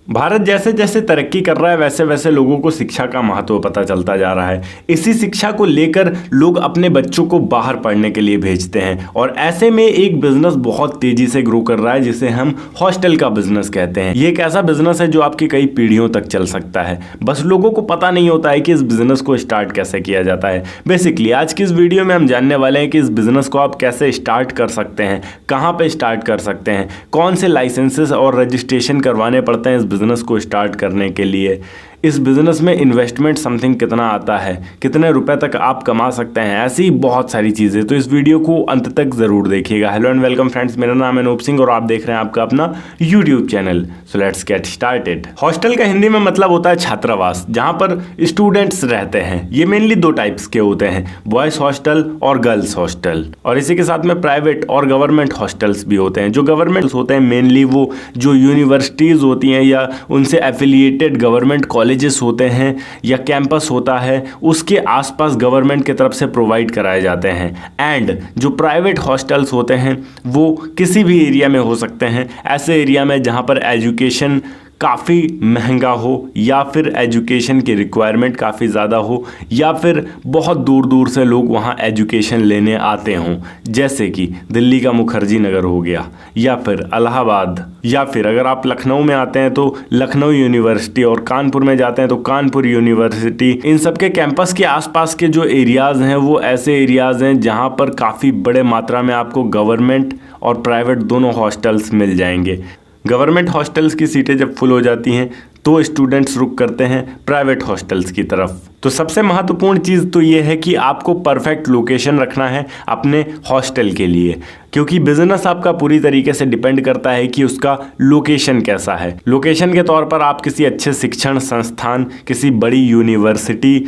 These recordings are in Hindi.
भारत जैसे जैसे तरक्की कर रहा है वैसे वैसे लोगों को शिक्षा का महत्व पता चलता जा रहा है। इसी शिक्षा को लेकर लोग अपने बच्चों को बाहर पढ़ने के लिए भेजते हैं और ऐसे में एक बिजनेस बहुत तेजी से ग्रो कर रहा है जिसे हम हॉस्टल का बिजनेस कहते हैं। ये एक ऐसा बिजनेस है जो आपकी कई पीढ़ियों तक चल सकता है, बस लोगों को पता नहीं होता है कि इस बिजनेस को स्टार्ट कैसे किया जाता है। बेसिकली आज की इस वीडियो में हम जानने वाले हैं कि इस बिजनेस को आप कैसे स्टार्ट कर सकते हैं, कहाँ पे स्टार्ट कर सकते हैं, कौन से लाइसेंसेस और रजिस्ट्रेशन करवाने पड़ते हैं इस बिजनेस को स्टार्ट करने के लिए, इस बिजनेस में इन्वेस्टमेंट समथिंग कितना आता है, कितने रुपए तक आप कमा सकते हैं, ऐसी बहुत सारी चीज़ें। तो इस वीडियो को अंत तक ज़रूर देखिएगा। हेलो एंड वेलकम फ्रेंड्स, मेरा नाम है अनूप सिंह और आप देख रहे हैं आपका अपना YouTube channel. So let's get started. Hostel का हिंदी में मतलब होता है छात्रावास, जहाँ पर स्टूडेंट्स रहते हैं। ये मेनली दो टाइप्स के होते हैं, बॉयज़ हॉस्टल और गर्ल्स हॉस्टल, और इसी के साथ में प्राइवेट और गवर्नमेंट हॉस्टल्स भी होते हैं। जो गवर्नमेंट होते हैं मेनली वो जो यूनिवर्सिटीज़ होती हैं या उनसे एफिलिएटेड गवर्नमेंट कॉलेजेस होते हैं या कैंपस होता है, उसके आसपास गवर्नमेंट की तरफ से प्रोवाइड कराए जाते हैं। एंड जो प्राइवेट हॉस्टल्स होते हैं वो किसी भी एरिया में हो सकते हैं, ऐसे एरिया में जहां पर एजुकेशन काफ़ी महंगा हो या फिर एजुकेशन की रिक्वायरमेंट काफ़ी ज़्यादा हो या फिर बहुत दूर दूर से लोग वहाँ एजुकेशन लेने आते हों, जैसे कि दिल्ली का मुखर्जी नगर हो गया या फिर इलाहाबाद, या फिर अगर आप लखनऊ में आते हैं तो लखनऊ यूनिवर्सिटी, और कानपुर में जाते हैं तो कानपुर यूनिवर्सिटी। इन सब के कैंपस के आसपास के जो एरियाज़ हैं वो ऐसे एरियाज़ हैं जहाँ पर काफ़ी बड़े मात्रा में आपको गवर्नमेंट और प्राइवेट दोनों हॉस्टल्स मिल जाएंगे। गवर्नमेंट हॉस्टल्स की सीटें जब फुल हो जाती हैं तो स्टूडेंट्स रुक करते हैं प्राइवेट हॉस्टल्स की तरफ। तो सबसे महत्वपूर्ण चीज़ तो ये है कि आपको परफेक्ट लोकेशन रखना है अपने हॉस्टल के लिए, क्योंकि बिजनेस आपका पूरी तरीके से डिपेंड करता है कि उसका लोकेशन कैसा है। लोकेशन के तौर पर आप किसी अच्छे शिक्षण संस्थान, किसी बड़ी यूनिवर्सिटी,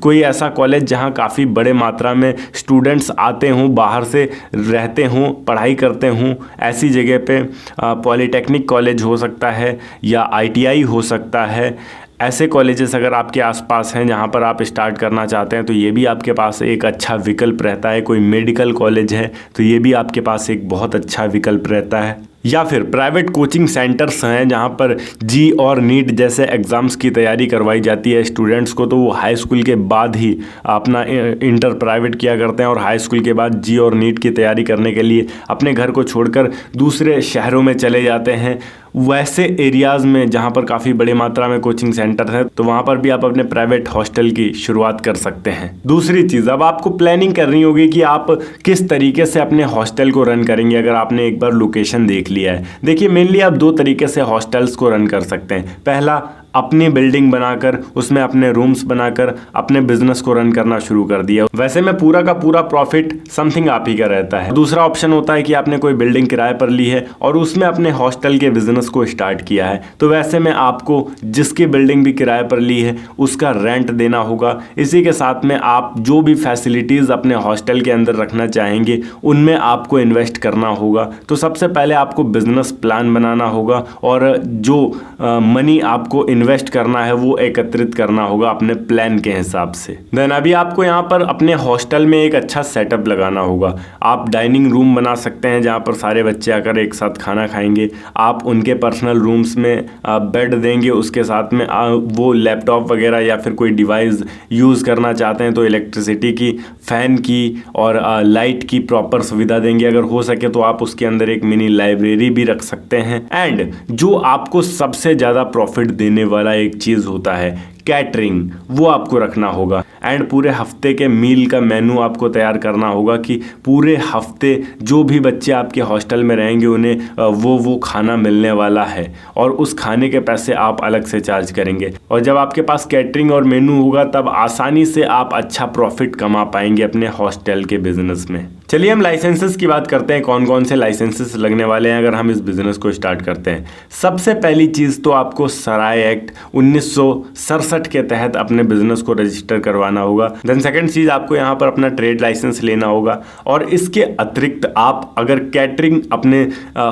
कोई ऐसा कॉलेज जहां काफ़ी बड़े मात्रा में स्टूडेंट्स आते हों, बाहर से रहते हों, पढ़ाई करते हों, ऐसी जगह पे पॉलीटेक्निक कॉलेज हो सकता है या ITI हो सकता है। ऐसे कॉलेजेस अगर आपके आसपास हैं जहाँ पर आप स्टार्ट करना चाहते हैं तो ये भी आपके पास एक अच्छा विकल्प रहता है। कोई मेडिकल कॉलेज है तो ये भी आपके पास एक बहुत अच्छा विकल्प रहता है। या फिर प्राइवेट कोचिंग सेंटर्स हैं जहाँ पर जी और नीट जैसे एग्ज़ाम्स की तैयारी करवाई जाती है स्टूडेंट्स को, तो वो हाई स्कूल के बाद ही अपना इंटर प्राइवेट किया करते हैं और हाई स्कूल के बाद जी और नीट की तैयारी करने के लिए अपने घर को छोड़कर दूसरे शहरों में चले जाते हैं। वैसे एरियाज़ में जहाँ पर काफ़ी बड़ी मात्रा में कोचिंग सेंटर है तो वहाँ पर भी आप अपने प्राइवेट हॉस्टल की शुरुआत कर सकते हैं। दूसरी चीज़, अब आपको प्लानिंग करनी होगी कि आप किस तरीके से अपने हॉस्टल को रन करेंगे। अगर आपने एक बार लोकेशन देख लिया है, देखिए मेनली आप दो तरीके से हॉस्टल्स को रन कर सकते हैं। पहला, अपनी बिल्डिंग बनाकर उसमें अपने रूम्स बनाकर अपने बिजनेस को रन करना शुरू कर दिया। वैसे में पूरा का पूरा प्रॉफिट समथिंग आप ही का रहता है। दूसरा ऑप्शन होता है कि आपने कोई बिल्डिंग किराए पर ली है और उसमें अपने हॉस्टल के बिजनेस को स्टार्ट किया है, तो वैसे में आपको जिसकी बिल्डिंग भी किराए पर ली है उसका रेंट देना होगा। इसी के साथ में आप जो भी फैसिलिटीज़ अपने हॉस्टल के अंदर रखना चाहेंगे उनमें आपको इन्वेस्ट करना होगा। तो सबसे पहले आपको बिजनेस प्लान बनाना होगा और जो मनी आपको इन्वेस्ट करना है वो एकत्रित करना होगा अपने प्लान के हिसाब से। देन अभी आपको यहाँ पर अपने हॉस्टल में एक अच्छा सेटअप लगाना होगा। आप डाइनिंग रूम बना सकते हैं जहाँ पर सारे बच्चे आकर एक साथ खाना खाएंगे। आप उनके पर्सनल रूम्स में बेड देंगे, उसके साथ में वो लैपटॉप वगैरह या फिर कोई डिवाइस यूज़ करना चाहते हैं तो इलेक्ट्रिसिटी की, फैन की और लाइट की प्रॉपर सुविधा देंगे। अगर हो सके तो आप उसके अंदर एक मिनी लाइब्रेरी भी रख सकते हैं। एंड जो आपको सबसे ज़्यादा प्रॉफिट देने वाला एक चीज़ होता है कैटरिंग, वो आपको रखना होगा। एंड पूरे हफ्ते के मील का मेनू आपको तैयार करना होगा कि पूरे हफ्ते जो भी बच्चे आपके हॉस्टल में रहेंगे उन्हें वो खाना मिलने वाला है और उस खाने के पैसे आप अलग से चार्ज करेंगे। और जब आपके पास कैटरिंग और मेनू होगा तब आसानी से आप अच्छा प्रॉफिट कमा पाएंगे अपने हॉस्टल के बिजनेस में। चलिए हम लाइसेंसेस की बात करते हैं, कौन कौन से लाइसेंसेस लगने वाले हैं अगर हम इस बिजनेस को स्टार्ट करते हैं। सबसे पहली चीज़ तो आपको सराय एक्ट 1967 के तहत अपने बिजनेस को रजिस्टर करवाना होगा। देन सेकंड चीज़, आपको यहाँ पर अपना ट्रेड लाइसेंस लेना होगा। और इसके अतिरिक्त आप अगर कैटरिंग अपने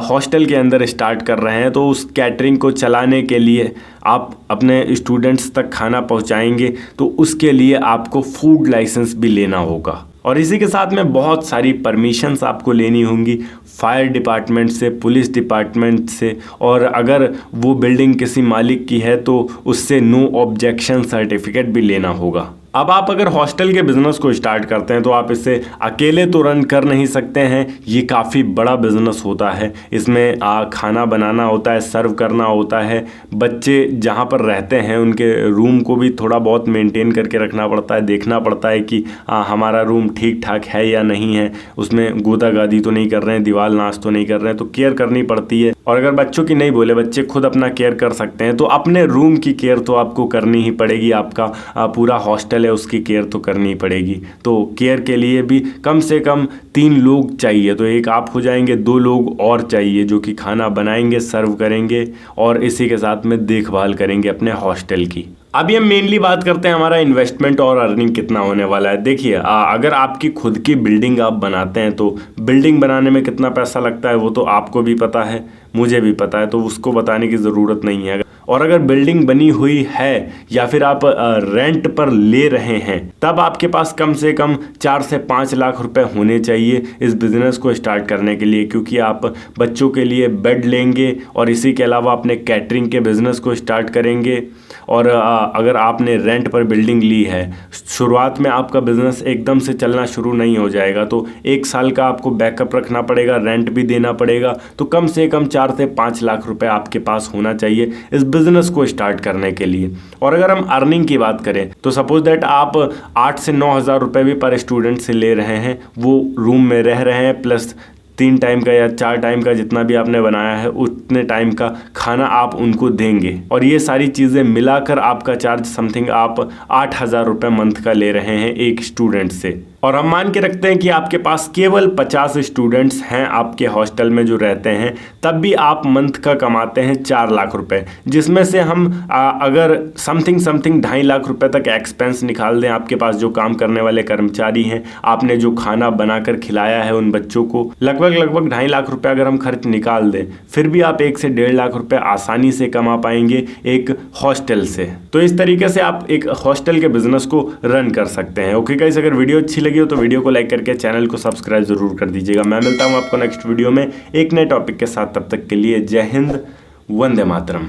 हॉस्टल के अंदर स्टार्ट कर रहे हैं तो उस कैटरिंग को चलाने के लिए आप अपने स्टूडेंट्स तक खाना पहुँचाएंगे तो उसके लिए आपको फूड लाइसेंस भी लेना होगा। और इसी के साथ में बहुत सारी परमिशंस आपको लेनी होंगी फायर डिपार्टमेंट से, पुलिस डिपार्टमेंट से, और अगर वो बिल्डिंग किसी मालिक की है तो उससे नो ऑब्जेक्शन सर्टिफिकेट भी लेना होगा। अब आप अगर हॉस्टल के बिज़नेस को स्टार्ट करते हैं तो आप इसे अकेले तो रन कर नहीं सकते हैं, ये काफ़ी बड़ा बिज़नेस होता है। इसमें खाना बनाना होता है, सर्व करना होता है, बच्चे जहाँ पर रहते हैं उनके रूम को भी थोड़ा बहुत मेंटेन करके रखना पड़ता है, देखना पड़ता है कि हमारा रूम ठीक ठाक है या नहीं है, उसमें गोदागादी तो नहीं कर रहे हैं, दीवार नाश तो नहीं कर रहे हैं, तो केयर करनी पड़ती है। और अगर बच्चों की नहीं बोले, बच्चे खुद अपना केयर कर सकते हैं, तो अपने रूम की केयर तो आपको करनी ही पड़ेगी। आपका पूरा हॉस्टल है उसकी केयर तो करनी पड़ेगी। तो केयर के लिए भी कम से कम 3 लोग चाहिए, तो एक आप हो जाएंगे, 2 लोग और चाहिए जो कि खाना बनाएंगे, सर्व करेंगे और इसी के साथ में देखभाल करेंगे अपने हॉस्टल की। अभी हम मेनली बात करते हैं हमारा इन्वेस्टमेंट और अर्निंग कितना होने वाला है। देखिए, अगर आपकी खुद की बिल्डिंग आप बनाते हैं तो बिल्डिंग बनाने में कितना पैसा लगता है वो तो आपको भी पता है, मुझे भी पता है, तो उसको बताने की ज़रूरत नहीं है। और अगर बिल्डिंग बनी हुई है या फिर आप रेंट पर ले रहे हैं, तब आपके पास कम से कम 4 से 5 लाख रुपए होने चाहिए इस बिज़नेस को स्टार्ट करने के लिए, क्योंकि आप बच्चों के लिए बेड लेंगे और इसी के अलावा अपने कैटरिंग के बिज़नेस को स्टार्ट करेंगे। और अगर आपने रेंट पर बिल्डिंग ली है, शुरुआत में आपका बिज़नेस एकदम से चलना शुरू नहीं हो जाएगा, तो 1 साल का आपको बैकअप रखना पड़ेगा, रेंट भी देना पड़ेगा, तो कम से कम 4 से 5 लाख रुपए आपके पास होना चाहिए इस बिज़नेस को स्टार्ट करने के लिए। और अगर हम अर्निंग की बात करें तो सपोज दैट आप 8 से 9 हज़ार रुपये भी पर स्टूडेंट से ले रहे हैं, वो रूम में रह रहे हैं, प्लस 3 टाइम का या 4 टाइम का जितना भी आपने बनाया है उतने टाइम का खाना आप उनको देंगे, और ये सारी चीज़ें मिलाकर आपका चार्ज समथिंग आप 8,000 रुपये मंथ का ले रहे हैं एक स्टूडेंट से। और हम मान के रखते हैं कि आपके पास केवल 50 स्टूडेंट्स हैं आपके हॉस्टल में जो रहते हैं, तब भी आप मंथ का कमाते हैं 4 लाख रुपए, जिसमें से हम अगर समथिंग 2.5 लाख रुपए तक एक्सपेंस निकाल दें, आपके पास जो काम करने वाले कर्मचारी हैं, आपने जो खाना बनाकर खिलाया है उन बच्चों को, लगभग 2.5 लाख रुपए अगर हम खर्च निकाल दें, फिर भी आप 1 से 1.5 लाख रुपए आसानी से कमा पाएंगे एक हॉस्टल से। तो इस तरीके से आप एक हॉस्टल के बिजनेस को रन कर सकते हैं। ओके गाइस, अगर वीडियो अच्छी लगी हो तो वीडियो को लाइक करके चैनल को सब्सक्राइब जरूर कर दीजिएगा। मैं मिलता हूं आपको नेक्स्ट वीडियो में एक नए टॉपिक के साथ, तब तक के लिए जय हिंद, वंदे मातरम।